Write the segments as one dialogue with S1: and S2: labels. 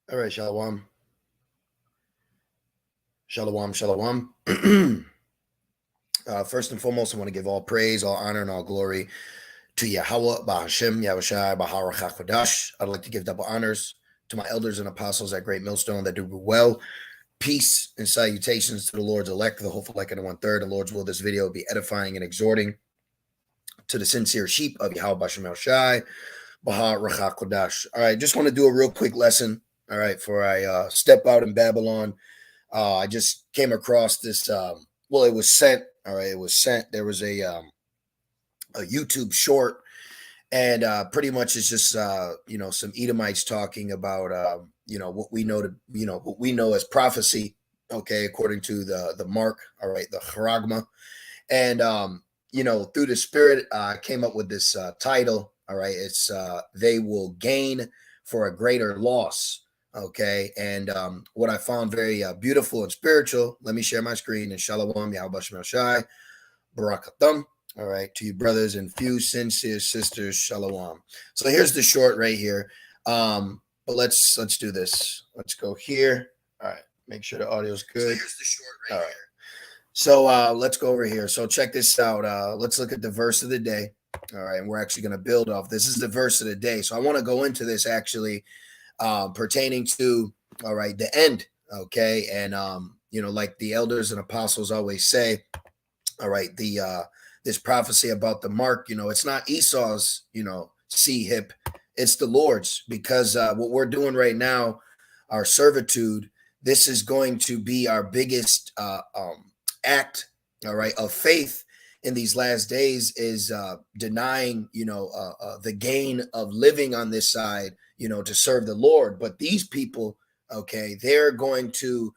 S1: All right, Shalom. Shalom, Shalom. First and foremost, I want to give all praise, all honor, and all glory to Yahweh, Bahashem, Yahushai, Bahara Chakodash. I'd like to give double honors to my elders and apostles at Great Millstone that do well. Peace and salutations to the Lord's elect, the hopeful like and 1/3. The Lord's will, this video will be edifying and exhorting to the sincere sheep of Yahweh, Bashem Yahushai, Bahara Chakodash. All right, just want to do a real quick lesson. All right, before I step out in Babylon. I just came across this. Well, it was sent. All right, it was sent. There was a YouTube short, and pretty much it's just some Edomites talking about what we know what we know as prophecy. Okay, according to the mark. All right, the Charagma, and through the spirit, I came up with this title. All right, it's they will gain for a greater loss. Okay, and what I found very beautiful and spiritual. Let me share my screen. And Shalom, Yahweh Shem Shai, Barakathum. All right, to you brothers and few sincere sisters, Shalom. So here's the short right here. But let's do this. Let's go here. All right, make sure the audio's good. So here's the short right here. So let's go over here. So check this out. Let's look at the verse of the day. All right, and we're actually going to build off. This is the verse of the day. So I want to go into this actually pertaining to, all right, the end. Okay, and like the elders and apostles always say, all right, the this prophecy about the mark, it's not Esau's, sea hip, it's the Lord's, because what we're doing right now, our servitude, this is going to be our biggest act, all right, of faith in these last days, is denying, the gain of living on this side, to serve the Lord. But these people, okay, they're going to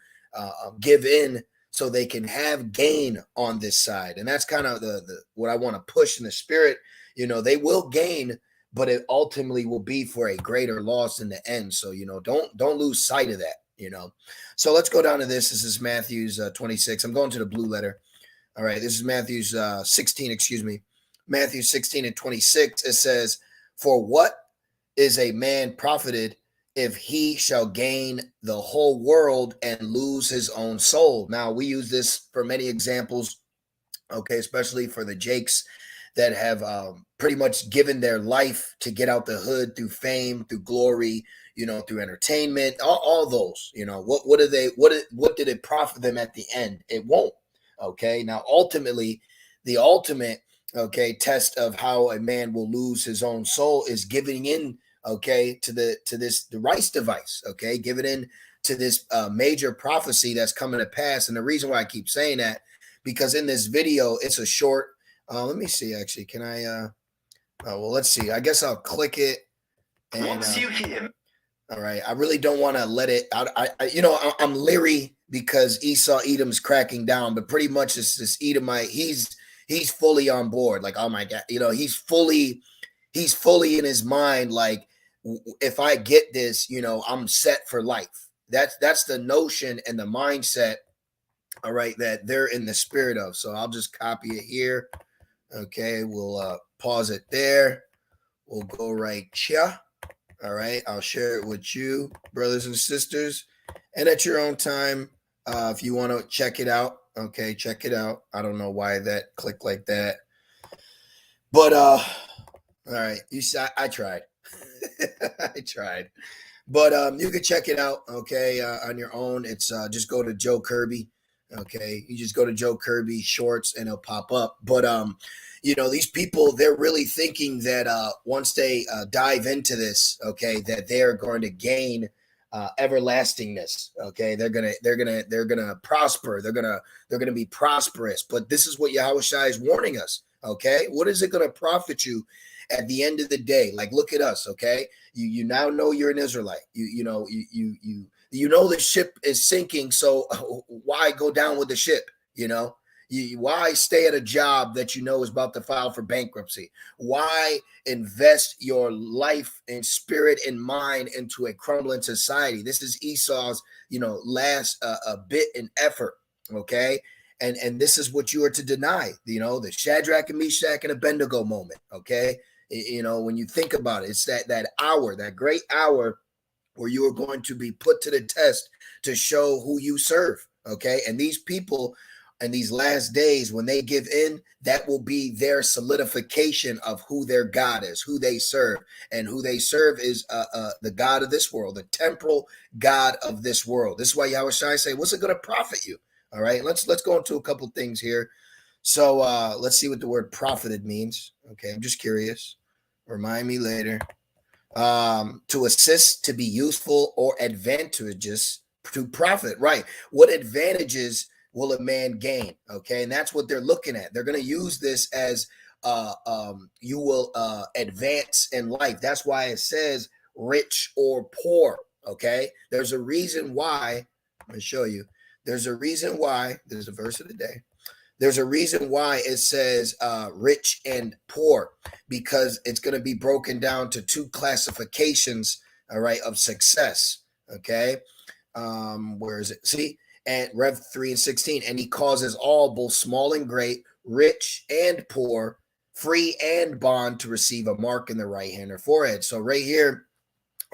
S1: give in so they can have gain on this side. And that's kind of the what I want to push in the spirit. They will gain, but it ultimately will be for a greater loss in the end. So, don't lose sight of that. So let's go down to this. This is Matthew's 26. I'm going to the blue letter. All right, this is Matthew's 16, excuse me. Matthew 16 and 26. It says, "For what is a man profited if he shall gain the whole world and lose his own soul?" Now, we use this for many examples, okay, especially for the Jakes that have pretty much given their life to get out the hood through fame, through glory, through entertainment, all those. What did it profit them at the end? It won't. Okay, now ultimately, the ultimate test of how a man will lose his own soul is giving in to this device, okay, giving in to this major prophecy that's coming to pass. And the reason why I keep saying that, because in this video, it's a short. Let me see. Actually, can I? Well, let's see. I guess I'll click it. And, once you hear. All right. I really don't want to let it. I'm leery because Esau Edom's cracking down, but pretty much it's this Edomite. He's fully on board. Like, oh my God, he's fully in his mind. Like, if I get this, I'm set for life. That's the notion and the mindset. All right, that they're in the spirit of. So I'll just copy it here. Okay, we'll pause it there. We'll go right here. All right, I'll share it with you, brothers and sisters, and at your own time, if you want to check it out. Okay, check it out. I don't know why that clicked like that, but all right, you see, I tried. I tried, but you can check it out. Okay, on your own. It's just go to Joe Kirby. Okay, you just go to Joe Kirby Shorts and it'll pop up. But these people, they're really thinking that once they dive into this, okay, that they're going to gain everlastingness. Okay, they're gonna prosper. They're gonna be prosperous. But this is what Yahushua is warning us. Okay, what is it gonna profit you at the end of the day? Like, look at us. Okay, you now know you're an Israelite. You know the ship is sinking, so why go down with the ship? Why stay at a job that you know is about to file for bankruptcy? Why invest your life and spirit and mind into a crumbling society? This is Esau's, last bit and effort, okay? And this is what you are to deny, the Shadrach and Meshach and Abednego moment, okay? When you think about it, it's that hour, that great hour where you are going to be put to the test to show who you serve. Okay. And these people in these last days, when they give in, that will be their solidification of who their God is, who they serve. And who they serve is the God of this world, the temporal God of this world. This is why Yahweh Shai say, what's it going to profit you? All right. Let's go into a couple things here. So let's see what the word profited means. Okay. I'm just curious. Remind me later. To assist, to be useful or advantageous, to profit. Right. What advantages will a man gain? Okay. And that's what they're looking at. They're going to use this as you will advance in life. That's why it says rich or poor. Okay. There's a reason why. I'm going to show you. There's a reason why. There's a verse of the day. There's a reason why it says rich and poor, because it's going to be broken down to two classifications, all right, of success. Okay. Where is it? See, and Rev 3 and 16, and he causes all, both small and great, rich and poor, free and bond, to receive a mark in the right hand or forehead. So right here,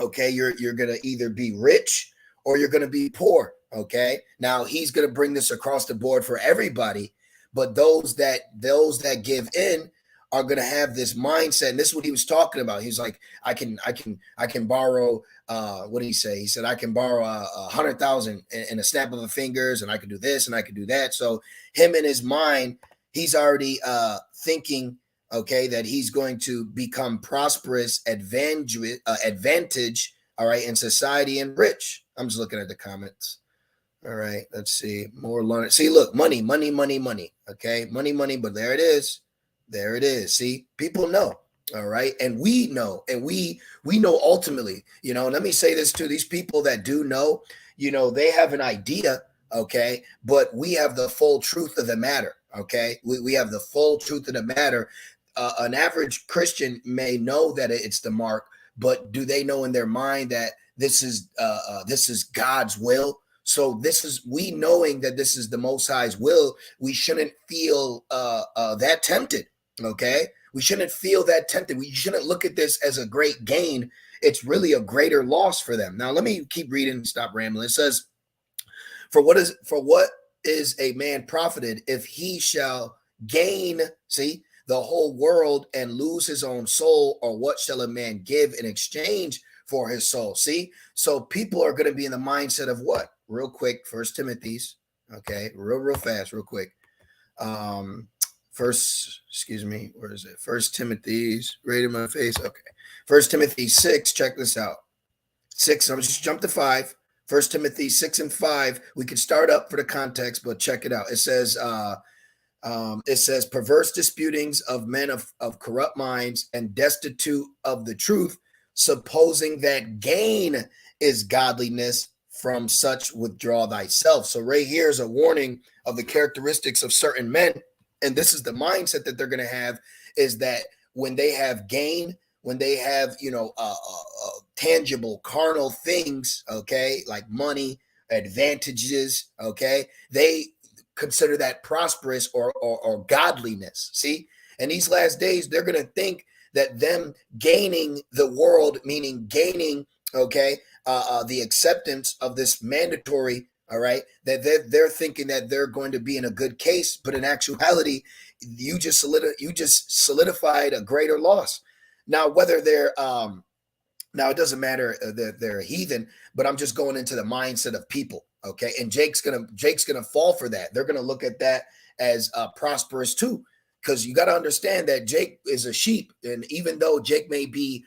S1: okay, you're going to either be rich or you're going to be poor. Okay. Now he's going to bring this across the board for everybody. But those that give in are going to have this mindset, and this is what he was talking about. He's like, I can borrow. What did he say? He said, I can borrow 100,000 in a snap of the fingers, and I can do this and I can do that. So him in his mind, he's already thinking, okay, that he's going to become prosperous, advantage, all right, in society and rich. I'm just looking at the comments. All right, let's see. More learning. See, look, money. Okay, money. But there it is. There it is. See, people know. All right, and we know, and we know ultimately. You know, let me say this to these people that do know. You know, they have an idea. Okay, but we have the full truth of the matter. Okay, we have the full truth of the matter. An average Christian may know that it's the mark, but do they know in their mind that this is God's will? So this is, we knowing that this is the Most High's will, we shouldn't feel that tempted, okay? We shouldn't feel that tempted. We shouldn't look at this as a great gain. It's really a greater loss for them. Now, let me keep reading and stop rambling. It says, for what is a man profited if he shall gain, see, the whole world and lose his own soul? Or what shall a man give in exchange for his soul? See, so people are going to be in the mindset of what? Real quick, First Timothy's, okay, real fast, real quick. Excuse me, where is it? First Timothy's, right in my face. Okay, First Timothy 6. Check this out. 6. I'm just jump to 5. First Timothy 6 and 5. We could start up for the context, but check it out. It says, perverse disputings of men of corrupt minds and destitute of the truth, supposing that gain is godliness. From such withdraw thyself. So right here is a warning of the characteristics of certain men. And this is the mindset that they're going to have, is that when they have gain, when they have, tangible carnal things, okay, like money, advantages, okay, they consider that prosperous or godliness. See, in these last days, they're going to think that them gaining the world, meaning gaining, okay, the acceptance of this mandatory, all right, that they're thinking that they're going to be in a good case, but in actuality, you just solidified a greater loss. Now, whether they're now it doesn't matter that they're a heathen, but I'm just going into the mindset of people, okay? And Jake's gonna fall for that. They're gonna look at that as prosperous too, because you got to understand that Jake is a sheep, and even though Jake may be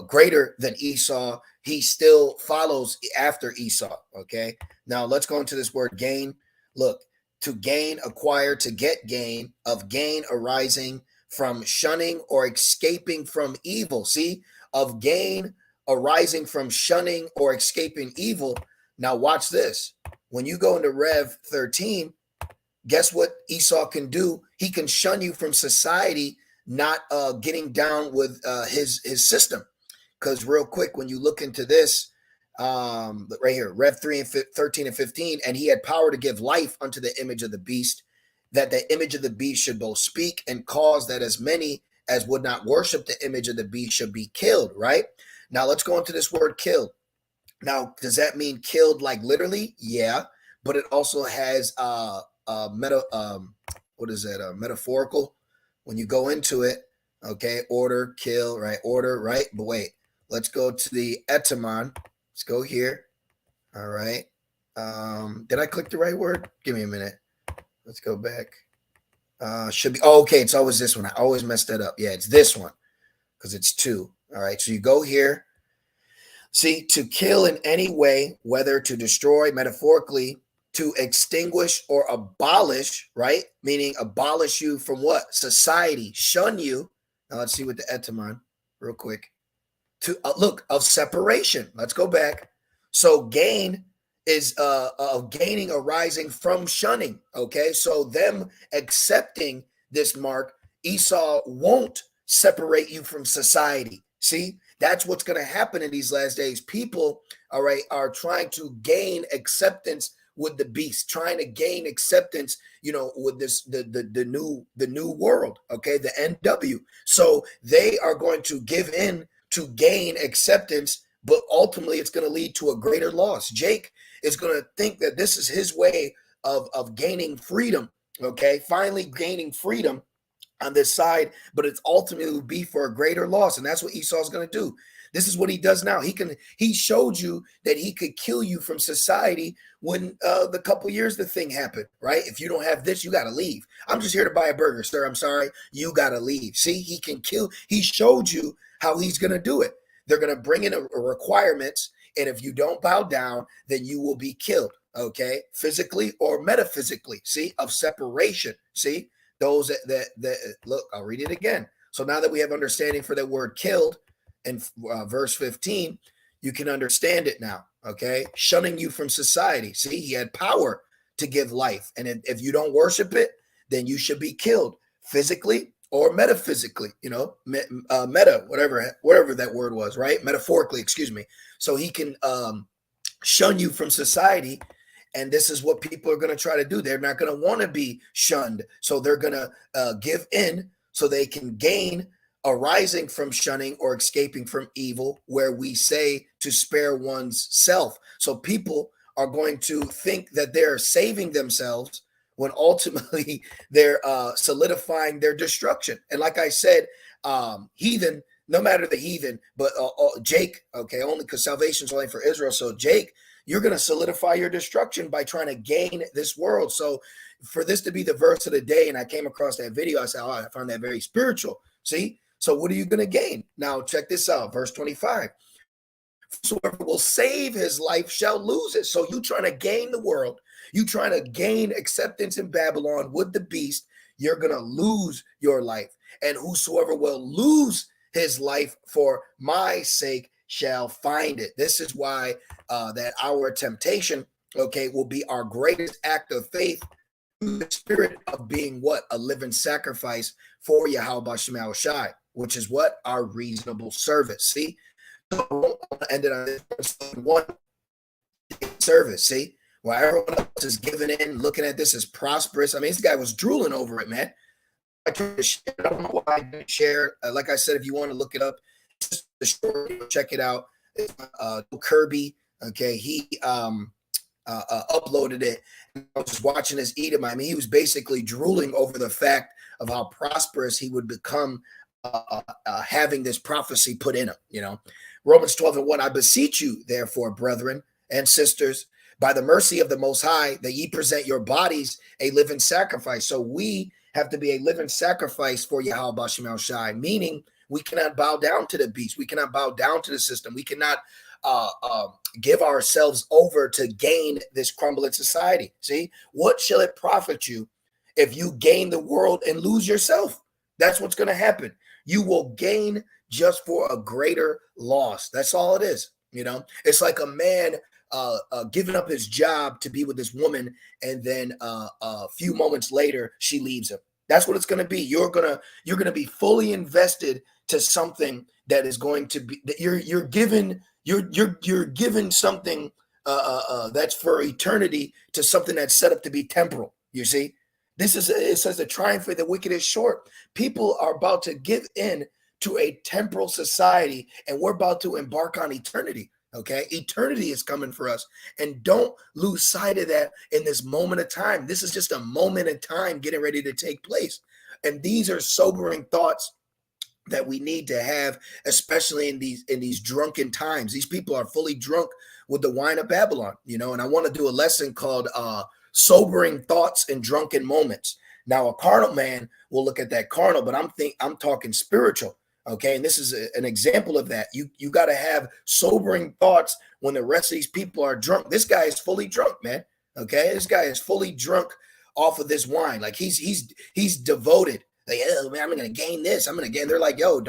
S1: greater than Esau, he still follows after Esau. Okay. Now let's go into this word gain. Look, to gain, acquire, to get gain, of gain arising from shunning or escaping from evil. See, of gain arising from shunning or escaping evil. Now watch this. When you go into Rev 13, guess what Esau can do? He can shun you from society, not getting down with his system. Because real quick, when you look into this, right here, Rev 3 and 13 and 15, and he had power to give life unto the image of the beast, that the image of the beast should both speak and cause that as many as would not worship the image of the beast should be killed, right? Now let's go into this word killed. Now, does that mean killed like literally? Yeah, but it also has what is that? Metaphorical. When you go into it, okay, order, kill, right? Order, right? But wait, let's go to the etymon. Let's go here. All right. Did I click the right word? Give me a minute. Let's go back. Should be okay. It's always this one. I always mess that up. Yeah, it's this one because it's two. All right. So you go here. See, to kill in any way, whether to destroy metaphorically, to extinguish or abolish, right? Meaning abolish you from what? Society, shun you. Now let's see what the etymon, real quick. To look of separation. Let's go back. So gain is of gaining arising from shunning. Okay, so them accepting this mark, Esau won't separate you from society. See, that's what's going to happen in these last days. People, all right, are trying to gain acceptance with the beast, trying to gain acceptance, with this the new world, okay, the NW. So they are going to give in to gain acceptance, but ultimately it's going to lead to a greater loss. Jake is going to think that this is his way of gaining freedom, okay, finally gaining freedom on this side, but it's ultimately will be for a greater loss. And that's what Esau's going to do. This is what he does now. He showed you that he could kill you from society when the couple years the thing happened, right? If you don't have this, you got to leave. I'm just here to buy a burger, sir. I'm sorry. You got to leave. See, he can kill. He showed you how he's going to do it. They're going to bring in a requirements. And if you don't bow down, then you will be killed, okay? Physically or metaphysically, see, of separation, see? Those that look, I'll read it again. So now that we have understanding for that word killed in verse 15, you can understand it now, okay? Shunning you from society. See, he had power to give life. And if you don't worship it, then you should be killed physically or metaphysically, meta, whatever that word was, right? Metaphorically, excuse me. So he can shun you from society. And this is what people are going to try to do. They're not going to want to be shunned. So they're going to give in so they can gain arising from shunning or escaping from evil, where we say to spare one's self. So people are going to think that they're saving themselves when ultimately they're solidifying their destruction. And like I said, heathen, no matter the heathen, but Jake, okay, only because salvation is only for Israel. So Jake, you're going to solidify your destruction by trying to gain this world. So for this to be the verse of the day, and I came across that video, I said, I found that very spiritual. See? So what are you going to gain? Now, check this out. Verse 25. Whosoever will save his life shall lose it. So you trying to gain the world. You trying to gain acceptance in Babylon with the beast. You're going to lose your life. And whosoever will lose his life for my sake shall find it. This is why that our temptation, okay, will be our greatest act of faith through the spirit of being what? A living sacrifice for Yahweh Shema Shai, which is what? Our reasonable service. See? So ended on this one service. See? While everyone else is giving in, looking at this as prosperous. I mean, this guy was drooling over it, man. I don't know why I didn't share. Like I said, if you want to look it up, just the story, check it out. Kirby, okay, he uploaded it. I was just watching this Edom. I mean, he was basically drooling over the fact of how prosperous he would become having this prophecy put in him. Romans 12:1. I beseech you, therefore, brethren and sisters, by the mercy of the Most High, that ye present your bodies a living sacrifice. So we have to be a living sacrifice for Yahweh Shema Shai, meaning we cannot bow down to the beast. We cannot bow down to the system. We cannot give ourselves over to gain this crumbling society. See, what shall it profit you if you gain the world and lose yourself? That's what's going to happen. You will gain just for a greater loss. That's all it is. It's like a man giving up his job to be with this woman, and then a few moments later she leaves him. That's what it's going to be. You're gonna be fully invested to something that is going to be that you're given something that's for eternity to something that's set up to be temporal. You see, it says the triumph of the wicked is short. People are about to give in to a temporal society, and we're about to embark on eternity. Okay, eternity is coming for us, and don't lose sight of that in this moment of time. This is just a moment in time getting ready to take place, and these are sobering thoughts that we need to have, especially in these drunken times. These people are fully drunk with the wine of Babylon, and I want to do a lesson called sobering thoughts and drunken moments. Now, a carnal man will look at that carnal, but I'm talking spiritual. Okay, and this is an example of that. You got to have sobering thoughts when the rest of these people are drunk. This guy is fully drunk, man. Okay, this guy is fully drunk off of this wine. Like he's devoted. Like, oh man, I'm gonna gain this. I'm gonna gain. They're like, yo,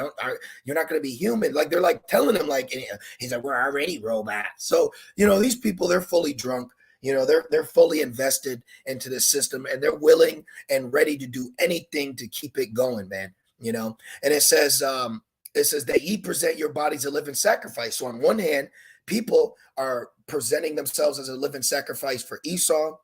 S1: you're not gonna be human. Like they're like telling him, like, he's like, we're already robots. So these people, they're fully drunk. They're fully invested into the system, and they're willing and ready to do anything to keep it going, man. And it says that ye present your bodies a living sacrifice. So on one hand, people are presenting themselves as a living sacrifice for Esau.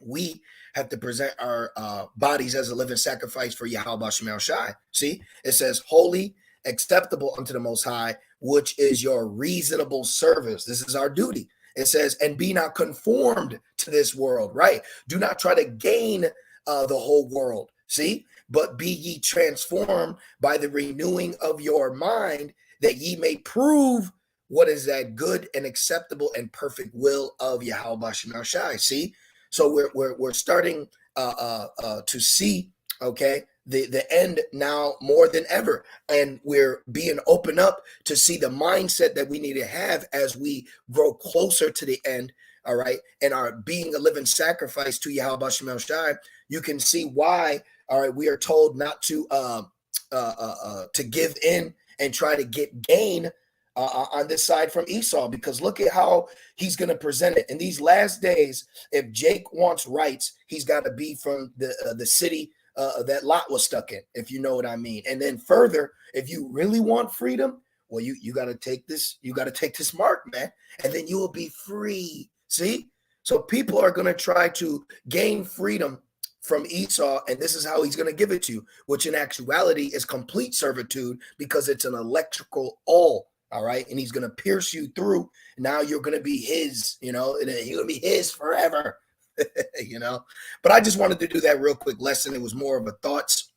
S1: We have to present our bodies as a living sacrifice for Yahweh Shem Shai. See, it says holy, acceptable unto the Most High, which is your reasonable service. This is our duty. It says, and be not conformed to this world, right? Do not try to gain the whole world. See, but be ye transformed by the renewing of your mind, that ye may prove what is that good and acceptable and perfect will of Yahweh Shem Shai. See, so we're starting to see, okay, the end now more than ever, and we're being open up to see the mindset that we need to have as we grow closer to the end. All right, and are being a living sacrifice to Yahweh Shem Shai. You can see why. All right, we are told not to give in and try to get gain on this side from Esau, because look at how he's going to present it in these last days. If Jake wants rights, he's got to be from the city that Lot was stuck in, if you know what I mean. And then further, if you really want freedom, well, you got to take this. You got to take this mark, man, and then you will be free. See, so people are going to try to gain freedom from Esau, and this is how he's going to give it to you, which in actuality is complete servitude, because it's an electrical all right, and he's going to pierce you through. Now you're going to be his, and you're going to be his forever, But I just wanted to do that real quick lesson. It was more of a thoughts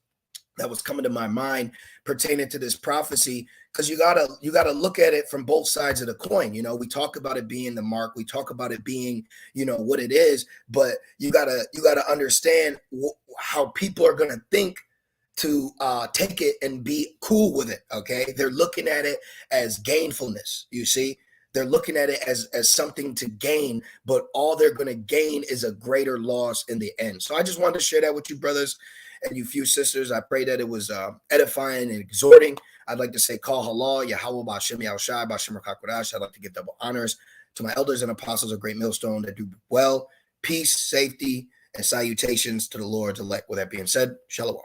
S1: that was coming to my mind pertaining to this prophecy, because you gotta look at it from both sides of the coin. We talk about it being the mark, we talk about it being what it is, but you gotta understand how people are gonna think to take it and be cool with it. Okay, they're looking at it as gainfulness. You see, they're looking at it as something to gain, but all they're going to gain is a greater loss in the end. So I just wanted to share that with you, brothers and you few sisters. I pray that it was edifying and exhorting. I'd like to say, Kal Halal, Yahweh B'Shem Yahushai, B'Shem Rakakwadash. I'd like to give double honors to my elders and apostles of Great Millstone that do well. Peace, safety, and salutations to the Lord's elect. With that being said, Shalom.